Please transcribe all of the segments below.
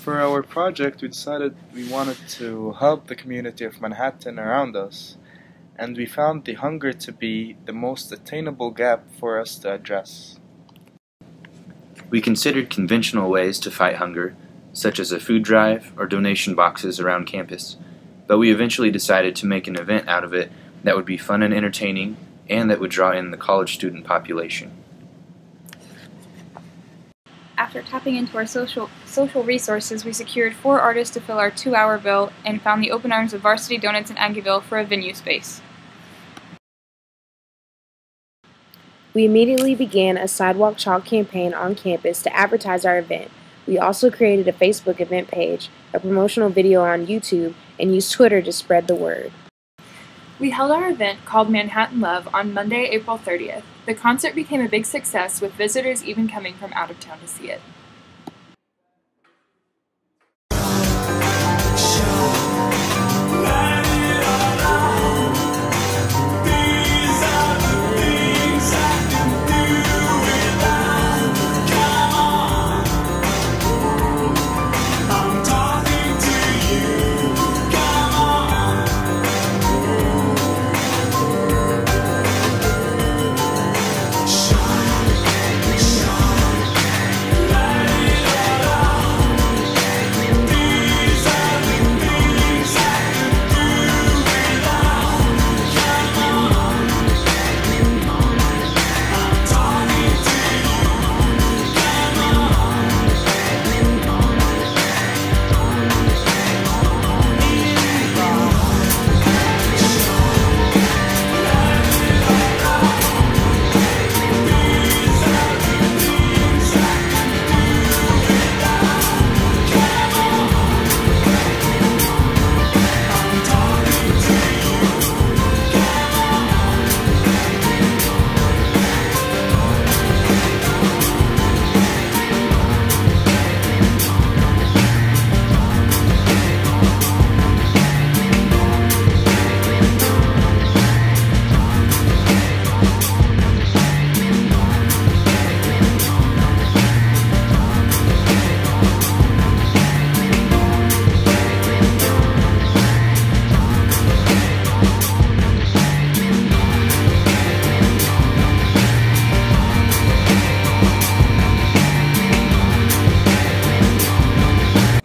For our project, we decided we wanted to help the community of Manhattan around us, and we found the hunger to be the most attainable gap for us to address. We considered conventional ways to fight hunger, such as a food drive or donation boxes around campus, but we eventually decided to make an event out of it that would be fun and entertaining, and that would draw in the college student population. After tapping into our social resources, we secured 4 artists to fill our 2-hour bill and found the open arms of Varsity Donuts in Aggieville for a venue space. We immediately began a sidewalk chalk campaign on campus to advertise our event. We also created a Facebook event page, a promotional video on YouTube, and used Twitter to spread the word. We held our event called Manhattan Love on Monday, April 30th. The concert became a big success, with visitors even coming from out of town to see it.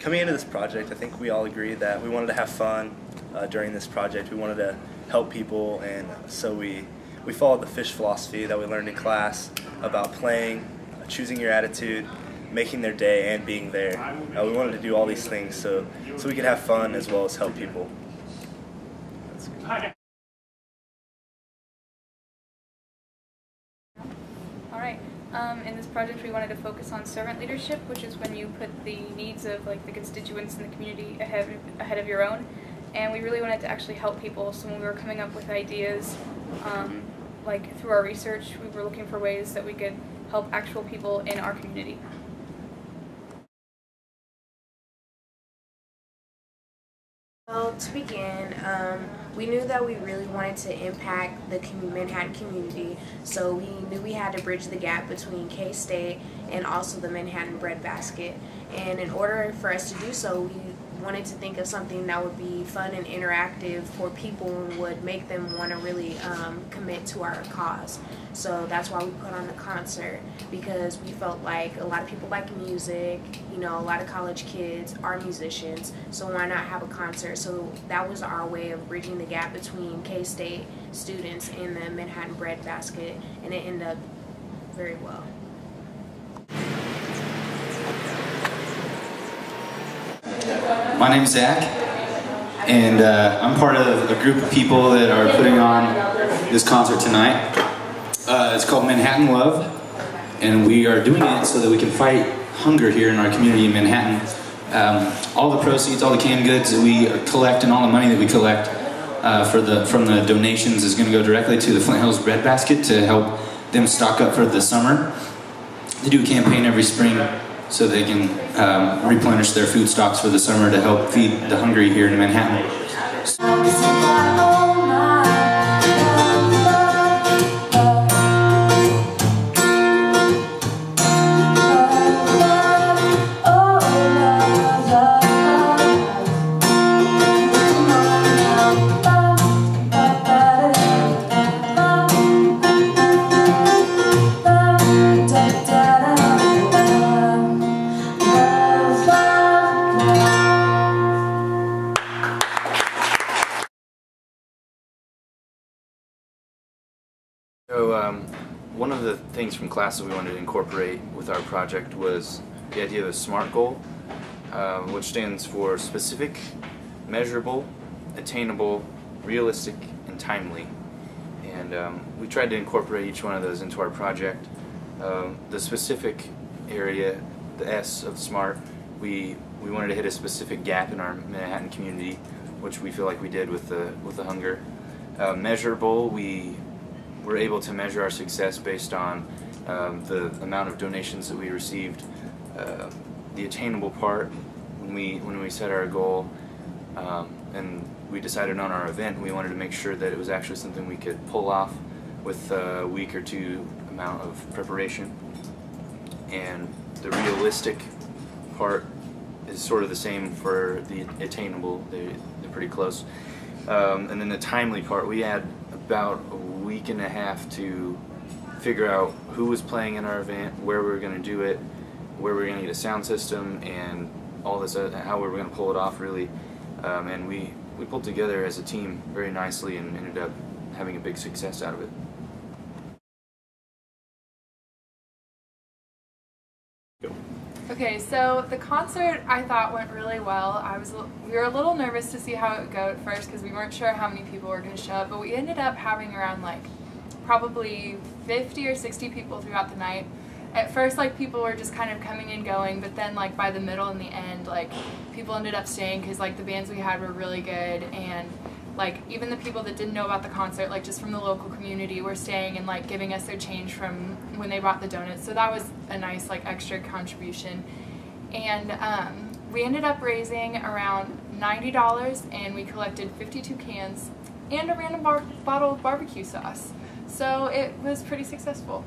Coming into this project, I think we all agreed that we wanted to have fun during this project. We wanted to help people, and so we followed the FISH philosophy that we learned in class about playing, choosing your attitude, making their day, and being there. We wanted to do all these things so we could have fun as well as help people. Alright, in this project we wanted to focus on servant leadership, which is when you put the needs of the constituents in the community ahead of your own. And we really wanted to actually help people, so when we were coming up with ideas, through our research, we were looking for ways that we could help actual people in our community. Well, to begin, we knew that we really wanted to impact the Manhattan community, so we knew we had to bridge the gap between K-State and also the Manhattan Breadbasket. And in order for us to do so, we wanted to think of something that would be fun and interactive for people and would make them want to really commit to our cause. So that's why we put on the concert, because we felt like a lot of people like music, a lot of college kids are musicians, so why not have a concert? So that was our way of bridging the gap between K-State students and the Manhattan Breadbasket, and it ended up very well. My name's Zach, and I'm part of a group of people that are putting on this concert tonight. It's called Manhattan Love, and we are doing it so that we can fight hunger here in our community in Manhattan. All the proceeds, all the canned goods that we collect, and all the money that we collect from the donations is going to go directly to the Flint Hills Breadbasket to help them stock up for the summer. They do a campaign every spring so they can replenish their food stocks for the summer to help feed the hungry here in Manhattan. things from class that we wanted to incorporate with our project was the idea of a SMART goal, which stands for specific, measurable, attainable, realistic, and timely. And we tried to incorporate each one of those into our project. The specific area, the S of SMART, we wanted to hit a specific gap in our Manhattan community, which we feel like we did with the hunger. Measurable, we were able to measure our success based on the amount of donations that we received. The attainable part, when we set our goal and we decided on our event, we wanted to make sure that it was actually something we could pull off with a week or two amount of preparation. And the realistic part is sort of the same for the attainable. They're pretty close. And then the timely part, we had about a week and a half to figure out who was playing in our event, where we were going to do it, where we were going to get a sound system, and all this, how we were going to pull it off, really. And we pulled together as a team very nicely and ended up having a big success out of it. Okay, so the concert I thought went really well. We were a little nervous to see how it would go at first because we weren't sure how many people were going to show up, but we ended up having around like probably 50 or 60 people throughout the night. At first, like, people were just kind of coming and going, but then like by the middle and the end, like, people ended up staying because like the bands we had were really good, and like even the people that didn't know about the concert, like just from the local community, were staying and like giving us their change from when they bought the donuts. So that was a nice like extra contribution. And we ended up raising around $90, and we collected 52 cans and a random bottle of barbecue sauce. So it was pretty successful.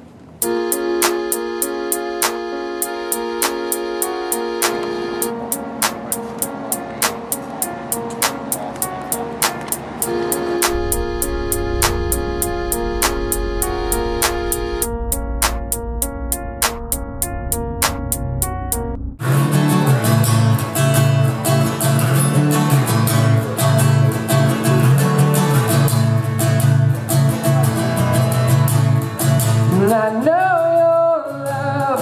I know your love,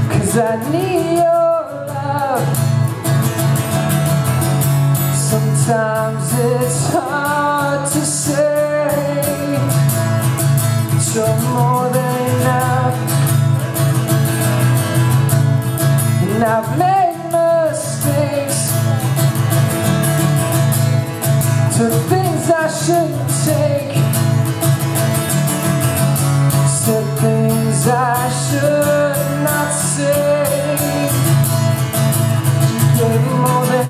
'cause I need your love. Sometimes it's hard to say, but you're more than enough. And I've made mistakes, took things I shouldn't take, said things I should not say. You gave more than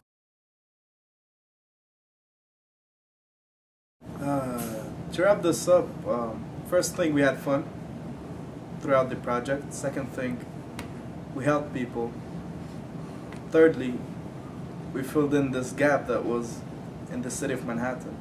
to wrap this up, first thing, we had fun throughout the project. Second thing, we helped people. Thirdly, we filled in this gap that was in the city of Manhattan.